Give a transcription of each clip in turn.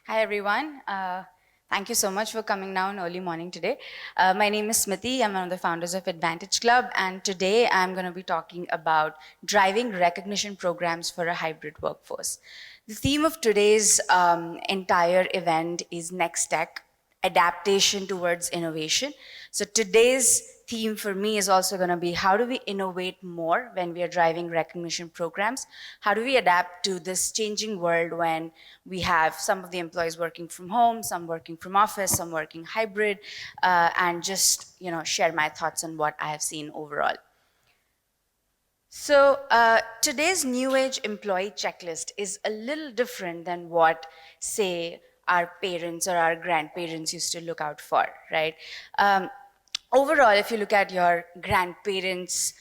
Hi everyone. Thank you so much for coming down early morning today. My name is Smiti. I'm one of the founders of Advantage Club, and today I'm going to be talking about driving recognition programs for a hybrid workforce. The theme of today's entire event is NexTech, adaptation towards innovation. So today's theme for me is also going to be how do we innovate more when we are driving recognition programs? How do we adapt to this changing world when we have some of the employees working from home, some working from office, some working hybrid, and just share my thoughts on what I have seen overall. So today's new age employee checklist is a little different than what, say, our parents or our grandparents used to look out for, right? Overall, if you look at your grandparents'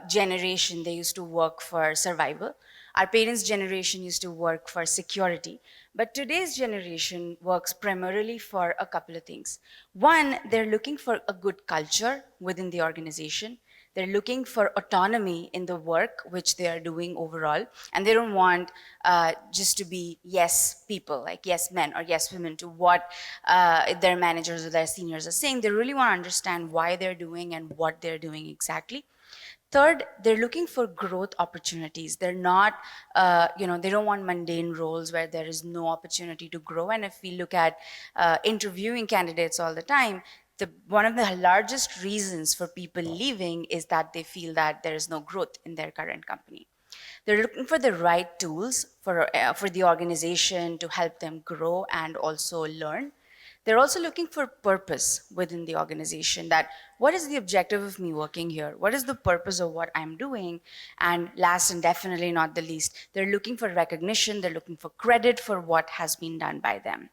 generation, they used to work for survival. Our parents' generation used to work for security. But today's generation works primarily for a couple of things. One, they're looking for a good culture within the organization. They're looking for autonomy in the work which they are doing overall. And they don't want just to be yes people, like yes men or yes women to what their managers or their seniors are saying. They really want to understand why they're doing and what they're doing exactly. Third, they're looking for growth opportunities. They're not, they don't want mundane roles where there is no opportunity to grow. And if we look at interviewing candidates all the time, one of the largest reasons for people leaving is that they feel that there is no growth in their current company. They're looking for the right tools for the organization to help them grow and also learn. They're also looking for purpose within the organization, that what is the objective of me working here? What is the purpose of what I'm doing? And last and definitely not the least, they're looking for recognition. They're looking for credit for what has been done by them.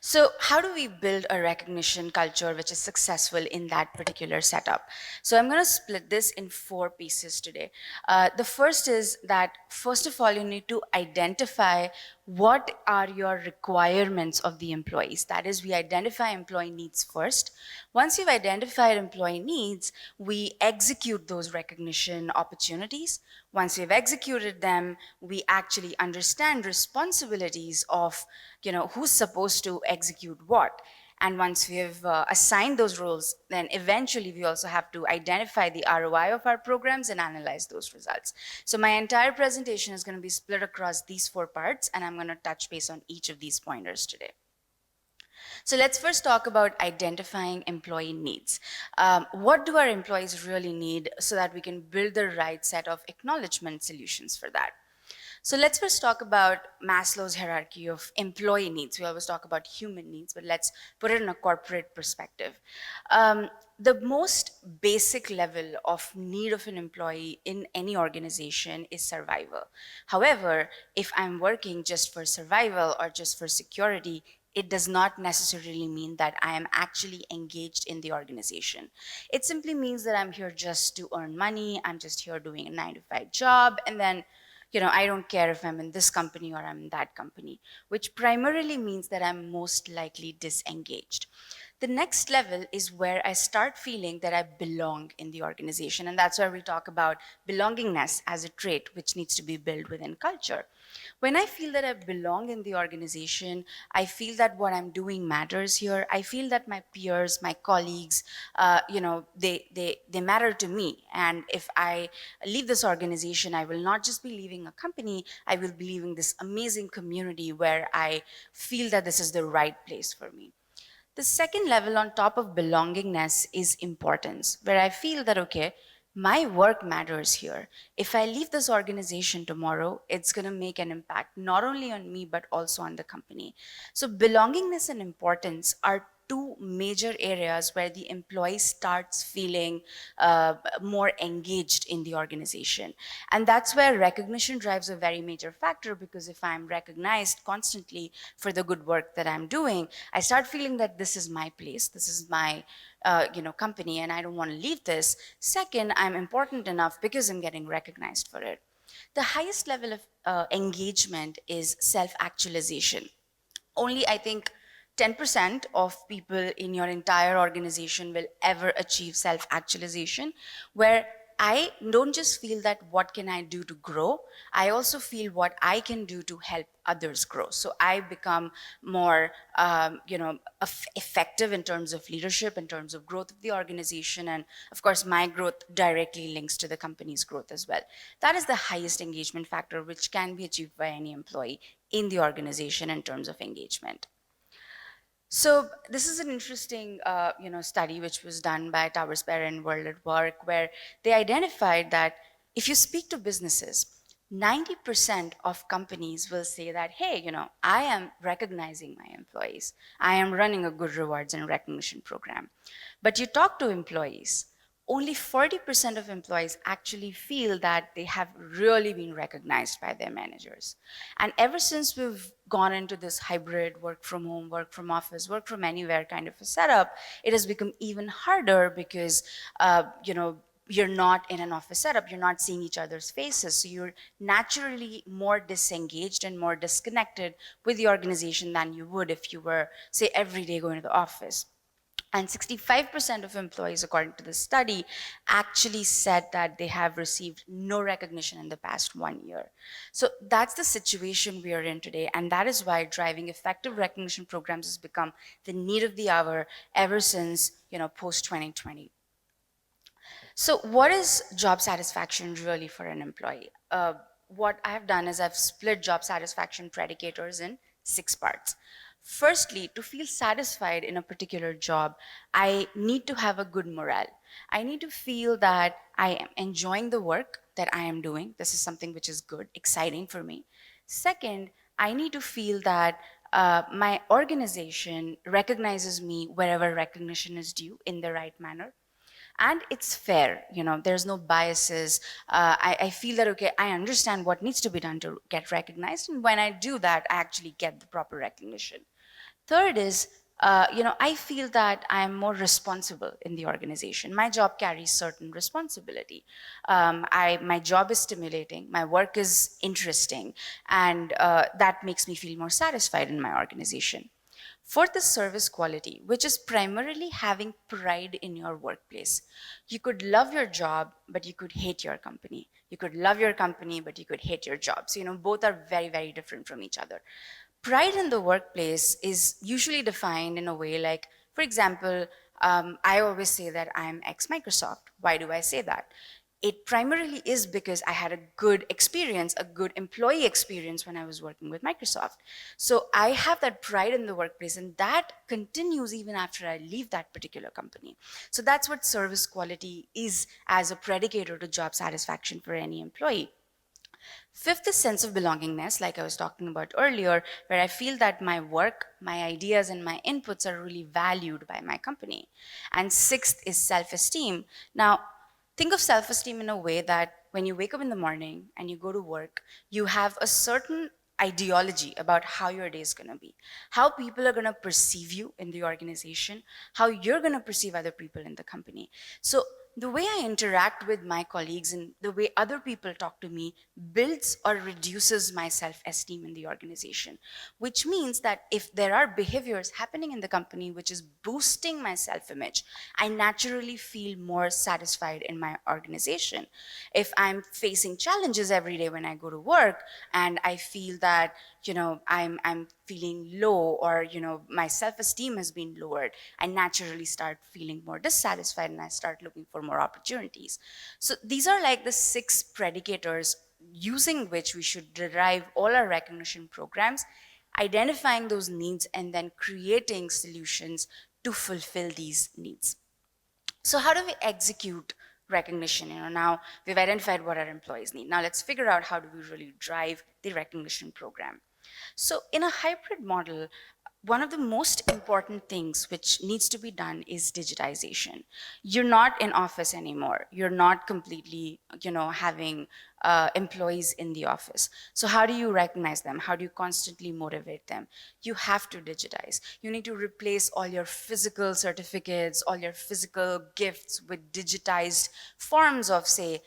So how do we build a recognition culture which is successful in that particular setup? So I'm going to split this in 4 pieces today. The first is that, first of all, you need to identify what are your requirements of the employees. That is, we identify employee needs first. Once you've identified employee needs, we execute those recognition opportunities. Once we've executed them, we actually understand responsibilities of, who's supposed to execute what. And once we have assigned those roles, then eventually we also have to identify the ROI of our programs and analyze those results. So my entire presentation is going to be split across these 4 parts, and I'm going to touch base on each of these pointers today. So let's first talk about identifying employee needs. What do our employees really need so that we can build the right set of acknowledgement solutions for that? So let's first talk about Maslow's hierarchy of employee needs. We always talk about human needs, but let's put it in a corporate perspective. The most basic level of need of an employee in any organization is survival. However, if I'm working just for survival or just for security, it does not necessarily mean that I am actually engaged in the organization. It simply means that I'm here just to earn money. I'm just here doing a 9-to-5 job, and then I don't care if I'm in this company or I'm in that company, which primarily means that I'm most likely disengaged. The next level is where I start feeling that I belong in the organization. And that's where we talk about belongingness as a trait which needs to be built within culture. When I feel that I belong in the organization, I feel that what I'm doing matters here. I feel that my peers, my colleagues, they matter to me. And if I leave this organization, I will not just be leaving a company, I will be leaving this amazing community where I feel that this is the right place for me. The second level on top of belongingness is importance, where I feel that, okay, my work matters here. If I leave this organization tomorrow, it's going to make an impact not only on me, but also on the company. So belongingness and importance are 2 major areas where the employee starts feeling more engaged in the organization. And that's where recognition drives a very major factor, because if I'm recognized constantly for the good work that I'm doing, I start feeling that this is my place, this is my company, and I don't want to leave this. Second, I'm important enough because I'm getting recognized for it. The highest level of engagement is self-actualization. Only, I think, 10% of people in your entire organization will ever achieve self-actualization, where I don't just feel that what can I do to grow, I also feel what I can do to help others grow. So I become more, effective in terms of leadership, in terms of growth of the organization. And of course, my growth directly links to the company's growth as well. That is the highest engagement factor, which can be achieved by any employee in the organization in terms of engagement. So this is an interesting, study which was done by Towers Perry and World at Work, where they identified that if you speak to businesses, 90% of companies will say that, hey, I am recognizing my employees. I am running a good rewards and recognition program. But you talk to employees, only 40% of employees actually feel that they have really been recognized by their managers. And ever since we've gone into this hybrid work from home, work from office, work from anywhere kind of a setup, it has become even harder because, you're not in an office setup, you're not seeing each other's faces. So you're naturally more disengaged and more disconnected with the organization than you would if you were, say, every day going to the office. And 65% of employees, according to the study, actually said that they have received no recognition in the past 1 year. So that's the situation we are in today. And that is why driving effective recognition programs has become the need of the hour ever since, post 2020. So what is job satisfaction really for an employee? What I've done is I've split job satisfaction predicators in 6 parts. Firstly, to feel satisfied in a particular job, I need to have a good morale. I need to feel that I am enjoying the work that I am doing. This is something which is good, exciting for me. Second, I need to feel that my organization recognizes me wherever recognition is due in the right manner. And it's fair, there's no biases. I feel that, okay, I understand what needs to be done to get recognized, and when I do that, I actually get the proper recognition. Third is, I feel that I'm more responsible in the organization. My job carries certain responsibility. My job is stimulating, my work is interesting, and that makes me feel more satisfied in my organization. Fourth is service quality, which is primarily having pride in your workplace. You could love your job, but you could hate your company. You could love your company, but you could hate your job. So, both are very, very different from each other. Pride in the workplace is usually defined in a way like, for example, I always say that I'm ex-Microsoft. Why do I say that? It primarily is because I had a good experience, a good employee experience when I was working with Microsoft. So I have that pride in the workplace, and that continues even after I leave that particular company. So that's what service quality is as a predicator to job satisfaction for any employee. Fifth is sense of belongingness, like I was talking about earlier, where I feel that my work, my ideas, and my inputs are really valued by my company. And sixth is self-esteem. Now, think of self-esteem in a way that when you wake up in the morning and you go to work, you have a certain ideology about how your day is going to be, how people are going to perceive you in the organization, how you're going to perceive other people in the company. So the way I interact with my colleagues and the way other people talk to me builds or reduces my self-esteem in the organization, which means that if there are behaviors happening in the company which is boosting my self-image, I naturally feel more satisfied in my organization. If I'm facing challenges every day when I go to work and I feel that, I'm feeling low, or, my self-esteem has been lowered, I naturally start feeling more dissatisfied and I start looking for more opportunities. So these are like the 6 predicators using which we should derive all our recognition programs, identifying those needs and then creating solutions to fulfill these needs. So how do we execute recognition? Now we've identified what our employees need. Now let's figure out how do we really drive the recognition program. So in a hybrid model, one of the most important things which needs to be done is digitization. You're not in office anymore. You're not completely, having employees in the office. So how do you recognize them? How do you constantly motivate them? You have to digitize. You need to replace all your physical certificates, all your physical gifts with digitized forms of, say,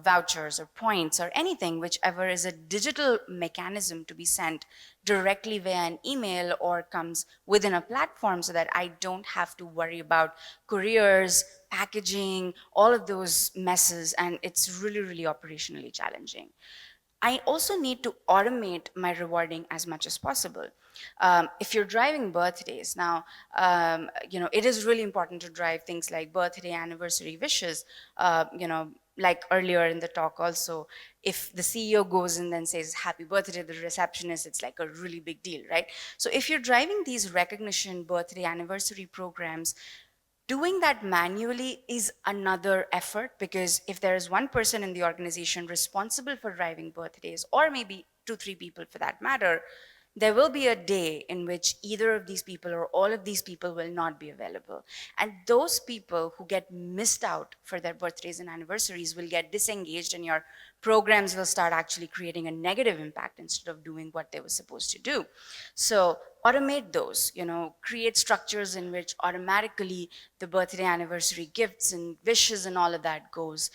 vouchers or points or anything, whichever is a digital mechanism to be sent directly via an email or comes within a platform, so that I don't have to worry about couriers, packaging, all of those messes, and it's really, really operationally challenging. I also need to automate my rewarding as much as possible. If you're driving birthdays now, it is really important to drive things like birthday, anniversary wishes. Like earlier in the talk also, if the CEO goes and then says happy birthday to the receptionist, it's like a really big deal, right? So if you're driving these recognition birthday, anniversary programs, doing that manually is another effort, because if there is one person in the organization responsible for driving birthdays, or maybe 2, 3 people for that matter, there will be a day in which either of these people or all of these people will not be available. And those people who get missed out for their birthdays and anniversaries will get disengaged, and your programs will start actually creating a negative impact instead of doing what they were supposed to do. So automate those, create structures in which automatically the birthday, anniversary gifts and wishes and all of that goes,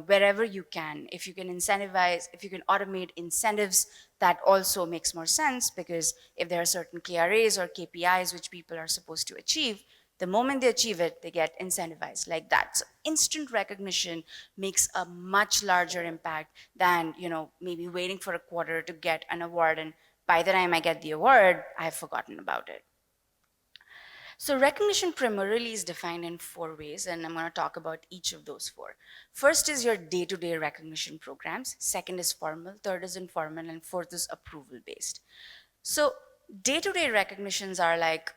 wherever you can. If you can incentivize, if you can automate incentives, that also makes more sense, because if there are certain KRAs or KPIs which people are supposed to achieve, the moment they achieve it, they get incentivized like that. So instant recognition makes a much larger impact than, maybe waiting for a quarter to get an award, and by the time I get the award, I've forgotten about it. So recognition primarily is defined in 4 ways, and I'm going to talk about each of those 4. First is your day-to-day recognition programs. Second is formal. Third is informal. And fourth is approval-based. So day-to-day recognitions are like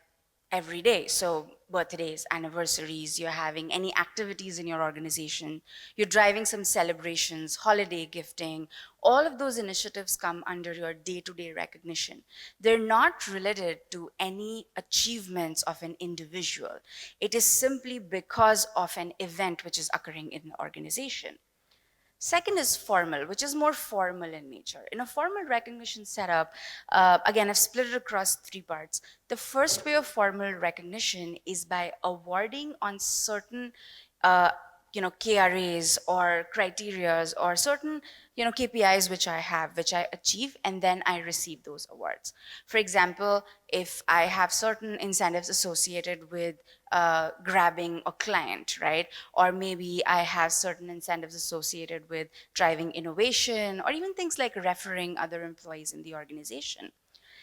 every day. So birthdays, anniversaries, you're having any activities in your organization, you're driving some celebrations, holiday gifting, all of those initiatives come under your day-to-day recognition. They're not related to any achievements of an individual. It is simply because of an event which is occurring in the organization. Second is formal, which is more formal in nature. In a formal recognition setup, again, I've split it across 3 parts. The first way of formal recognition is by awarding on certain KRAs or criterias or certain KPIs which I have, which I achieve, and then I receive those awards. For example, if I have certain incentives associated with grabbing a client, right? Or maybe I have certain incentives associated with driving innovation, or even things like referring other employees in the organization.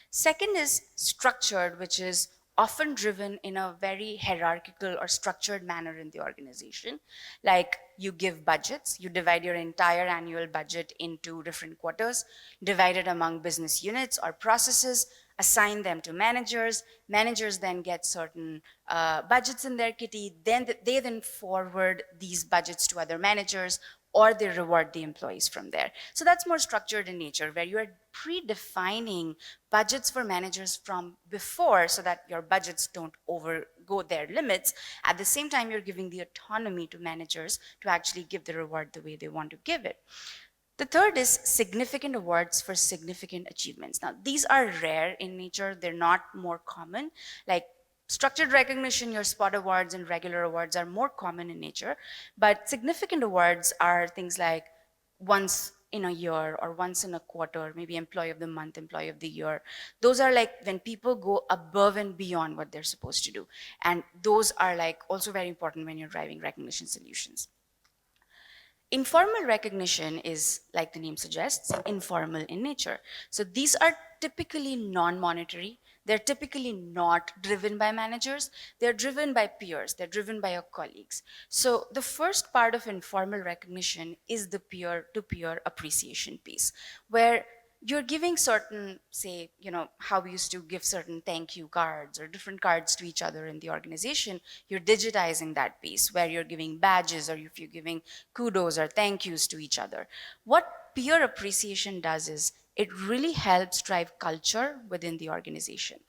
Second is structured, which is often driven in a very hierarchical or structured manner in the organization. Like you give budgets, you divide your entire annual budget into different quarters, divide it among business units or processes, assign them to managers. Managers then get certain budgets in their kitty, then they then forward these budgets to other managers, or they reward the employees from there. So that's more structured in nature, where you are predefining budgets for managers from before, so that your budgets don't overgo their limits. At the same time, you're giving the autonomy to managers to actually give the reward the way they want to give it. The third is significant awards for significant achievements. Now, these are rare in nature. They're not more common. Like structured recognition, your spot awards and regular awards are more common in nature. But significant awards are things like once in a year or once in a quarter, maybe employee of the month, employee of the year. Those are like when people go above and beyond what they're supposed to do. And those are like also very important when you're driving recognition solutions. Informal recognition is, like the name suggests, informal in nature. So these are typically non-monetary. They're typically not driven by managers. They're driven by peers. They're driven by your colleagues. So the first part of informal recognition is the peer-to-peer appreciation piece, where you're giving certain, say, how we used to give certain thank you cards or different cards to each other in the organization. You're digitizing that piece, where you're giving badges, or if you're giving kudos or thank yous to each other. What peer appreciation does is it really helps drive culture within the organization.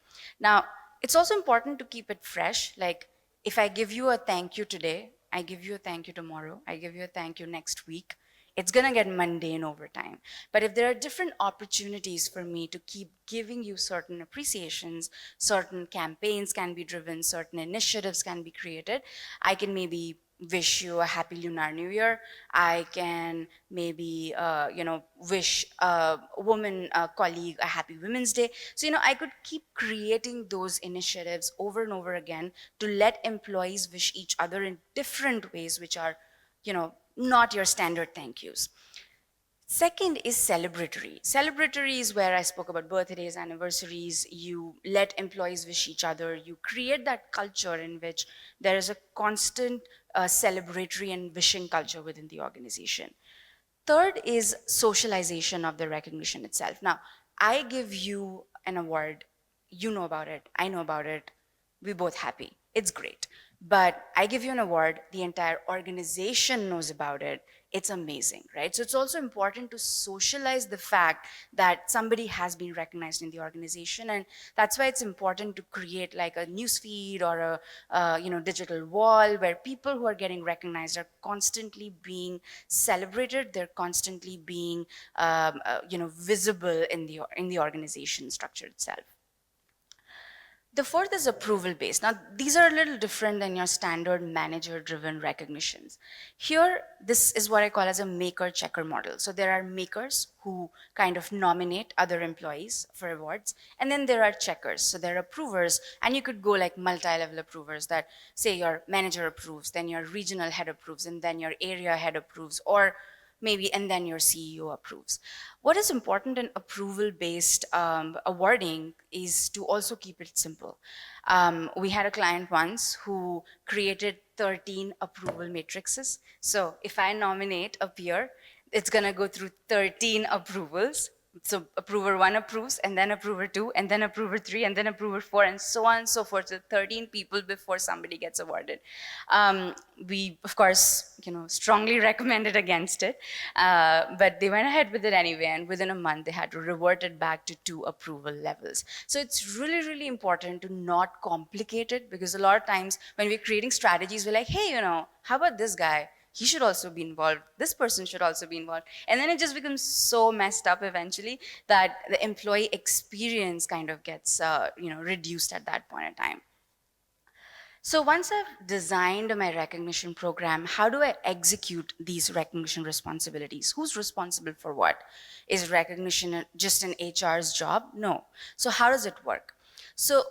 Now, it's also important to keep it fresh. Like if I give you a thank you today, I give you a thank you tomorrow, I give you a thank you next week, it's going to get mundane over time. But if there are different opportunities for me to keep giving you certain appreciations, certain campaigns can be driven, certain initiatives can be created, I can maybe wish you a happy Lunar New Year. I can maybe, wish a woman, a colleague, a happy Women's Day. So, I could keep creating those initiatives over and over again to let employees wish each other in different ways, which are, not your standard thank yous. Second is celebratory. Celebratory is where I spoke about birthdays, anniversaries. You let employees wish each other. You create that culture in which there is a constant celebratory and wishing culture within the organization. Third is socialization of the recognition itself. Now, I give you an award, you know about it, I know about it, we're both happy, it's great. But I give you an award, the entire organization knows about it, it's amazing, right? So it's also important to socialize the fact that somebody has been recognized in the organization, and that's why it's important to create like a news feed or a digital wall where people who are getting recognized are constantly being celebrated, they're constantly being visible in the organization structure itself. The fourth is approval based. Now, these are a little different than your standard manager driven recognitions. Here, this is what I call as a maker checker model. So there are makers who kind of nominate other employees for awards, and then there are checkers. So there are approvers, and you could go like multi-level approvers that say your manager approves, then your regional head approves, and then your area head approves, or maybe, and then your CEO approves. What is important in approval-based awarding is to also keep it simple. We had a client once who created 13 approval matrices. So if I nominate a peer, it's gonna go through 13 approvals. So approver 1 approves, and then approver 2, and then approver 3, and then approver 4, and so on and so forth. So 13 people before somebody gets awarded. We, of course, strongly recommended against it, but they went ahead with it anyway, and within a month, they had to revert it back to 2 approval levels. So it's really, really important to not complicate it, because a lot of times when we're creating strategies, we're like, hey, how about this guy? He should also be involved. This person should also be involved. And then it just becomes so messed up eventually that the employee experience kind of gets reduced at that point in time. So once I've designed my recognition program, how do I execute these recognition responsibilities? Who's responsible for what? Is recognition just an HR's job? No. So how does it work? So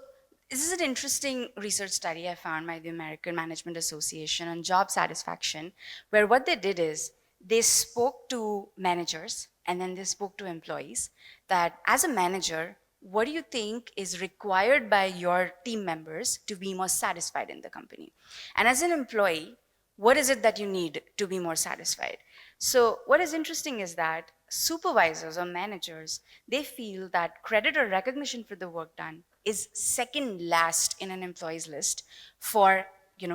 this is an interesting research study I found by the American Management Association on job satisfaction, where what they did is they spoke to managers and then they spoke to employees that as a manager, what do you think is required by your team members to be more satisfied in the company? And as an employee, what is it that you need to be more satisfied? So what is interesting is that supervisors or managers, they feel that credit or recognition for the work done is second last in an employee's list for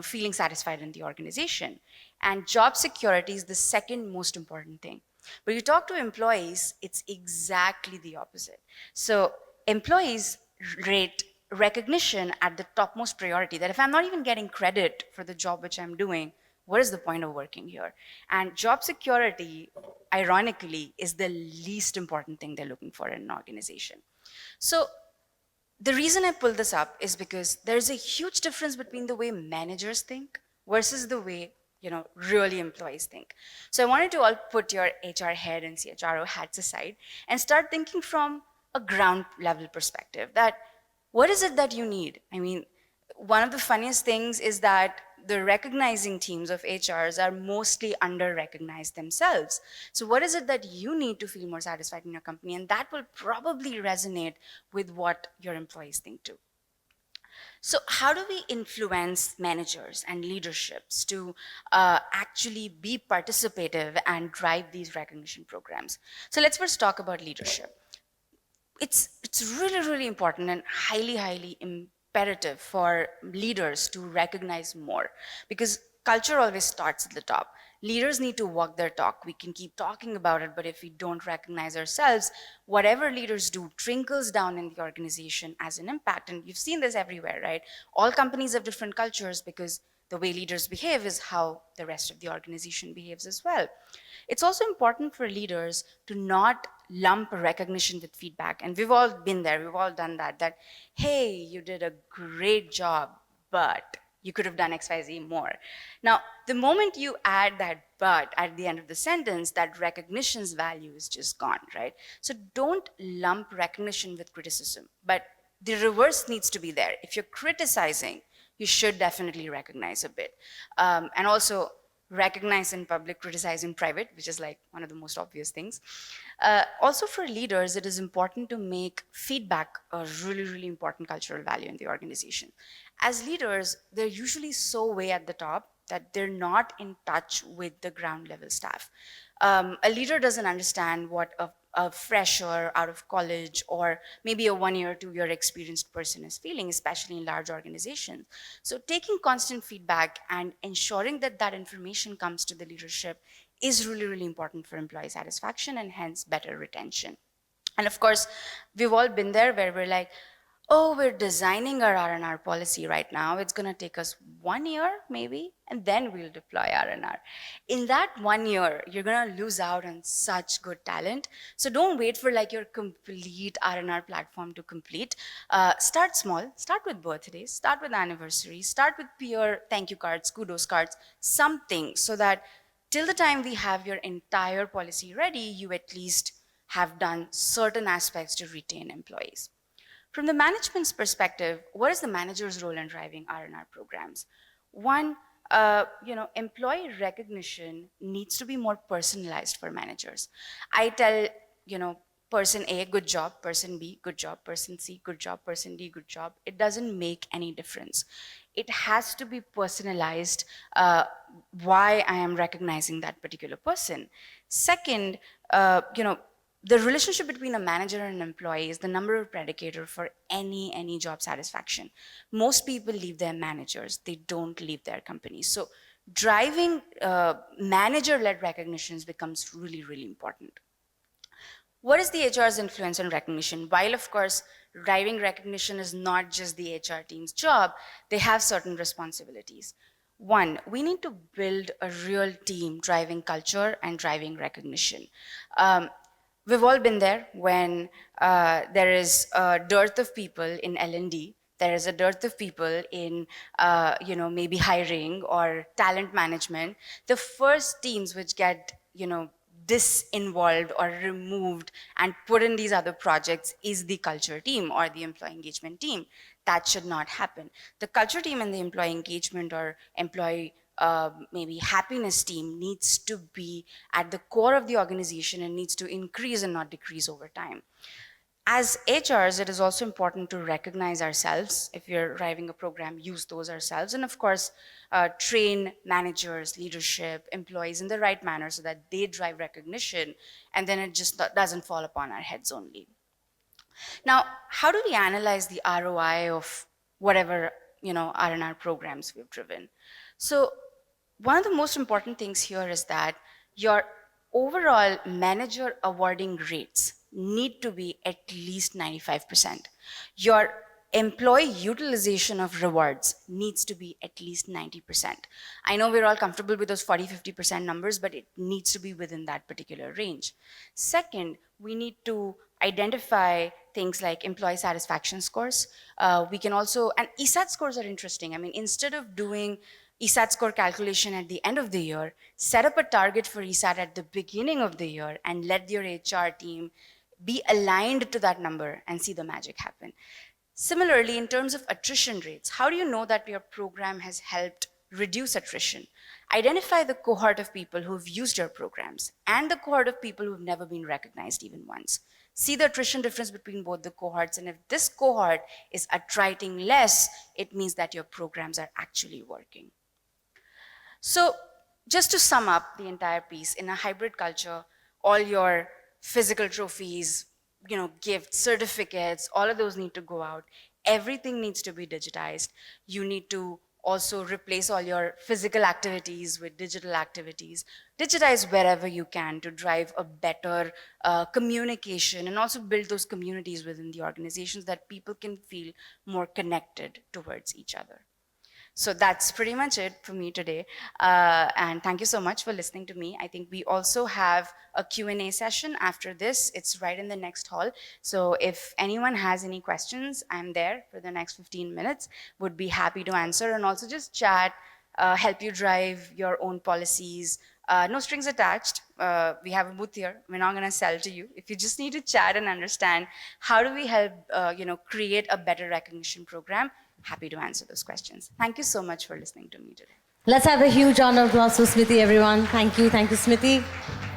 feeling satisfied in the organization. And job security is the second most important thing. But you talk to employees, it's exactly the opposite. So employees rate recognition at the topmost priority, that if I'm not even getting credit for the job which I'm doing, what is the point of working here? And job security, ironically, is the least important thing they're looking for in an organization. So the reason I pull this up is because there's a huge difference between the way managers think versus the way really employees think. So I wanted to all put your HR head and CHRO hats aside and start thinking from a ground level perspective, that what is it that you need? I mean, one of the funniest things is that the recognizing teams of HRs are mostly under-recognized themselves. So what is it that you need to feel more satisfied in your company? And that will probably resonate with what your employees think too. So how do we influence managers and leaderships to actually be participative and drive these recognition programs? So let's first talk about leadership. It's really, really important and highly, highly imperative for leaders to recognize more, because culture always starts at the top. Leaders need to walk their talk. We can keep talking about it, but if we don't recognize ourselves, whatever leaders do trickles down in the organization as an impact. And you've seen this everywhere, right? All companies have different cultures because the way leaders behave is how the rest of the organization behaves as well. It's also important for leaders to not lump recognition with feedback. And we've all been there, we've all done that, hey, you did a great job, but You could have done XYZ more. Now, the moment you add that but at the end of the sentence, that recognition's value is just gone, right? So don't lump recognition with criticism, but the reverse needs to be there. If you're criticizing, you should definitely recognize a bit. And also recognize in public, criticize in private, which is like one of the most obvious things. Also for leaders, it is important to make feedback a really, really important cultural value in the organization. As leaders, they're usually so way at the top that they're not in touch with the ground level staff. A leader doesn't understand what a fresher out of college or maybe a 1 year, 2 year experienced person is feeling, especially in large organizations. So taking constant feedback and ensuring that that information comes to the leadership is really, really important for employee satisfaction and hence better retention. And of course, we've all been there where we're like, oh, we're designing our R&R policy right now. It's going to take us 1 year, maybe, and then we'll deploy R&R. In that 1 year, you're going to lose out on such good talent. So don't wait for like your complete R&R platform to complete. Start small. Start with birthdays. Start with anniversaries. Start with peer thank you cards, kudos cards, something so that till the time we have your entire policy ready, you at least have done certain aspects to retain employees. From the management's perspective, what is the manager's role in driving R&R programs? One, employee recognition needs to be more personalized for managers. I tell, person A, good job, person B, good job, person C, good job, person D, good job. It doesn't make any difference. It has to be personalized why I am recognizing that particular person. Second, the relationship between a manager and an employee is the number of predicator for any job satisfaction. Most people leave their managers, they don't leave their companies. So driving manager-led recognitions becomes really, really important. What is the HR's influence on recognition? While of course, driving recognition is not just the HR team's job, they have certain responsibilities. One, we need to build a real team driving culture and driving recognition. We've all been there when there is a dearth of people in L&D, there is a dearth of people in, maybe hiring or talent management. The first teams which get, disinvolved or removed and put in these other projects is the culture team or the employee engagement team. That should not happen. The culture team and the employee engagement or employee maybe happiness team needs to be at the core of the organization and needs to increase and not decrease over time. As HRs, it is also important to recognize ourselves. If you're driving a program, use those ourselves. And of course, train managers, leadership, employees in the right manner so that they drive recognition and then it just doesn't fall upon our heads only. Now, how do we analyze the ROI of whatever R&R programs we've driven? So one of the most important things here is that your overall manager awarding rates need to be at least 95%. Your employee utilization of rewards needs to be at least 90%. I know we're all comfortable with those 40-50% numbers, but it needs to be within that particular range. Second, we need to identify things like employee satisfaction scores. We can also, and ESAT scores are interesting. I mean, instead of doing ESAT score calculation at the end of the year, set up a target for ESAT at the beginning of the year and let your HR team be aligned to that number and see the magic happen. Similarly, in terms of attrition rates, how do you know that your program has helped reduce attrition? Identify the cohort of people who've used your programs and the cohort of people who've never been recognized even once. See the attrition difference between both the cohorts, and if this cohort is attriting less, it means that your programs are actually working. So just to sum up the entire piece, in a hybrid culture, all your physical trophies, gifts, certificates, all of those need to go out. Everything needs to be digitized. You need to also replace all your physical activities with digital activities. Digitize wherever you can to drive a better communication and also build those communities within the organizations that people can feel more connected towards each other. So that's pretty much it for me today. And thank you so much for listening to me. I think we also have a Q&A session after this. It's right in the next hall. So if anyone has any questions, I'm there for the next 15 minutes. Would be happy to answer and also just chat, help you drive your own policies. No strings attached. We have a booth here. We're not going to sell to you. If you just need to chat and understand how do we help, create a better recognition program, happy to answer those questions. Thank you so much for listening to me today. Let's have a huge round of applause for Smiti, everyone. Thank you, Smiti.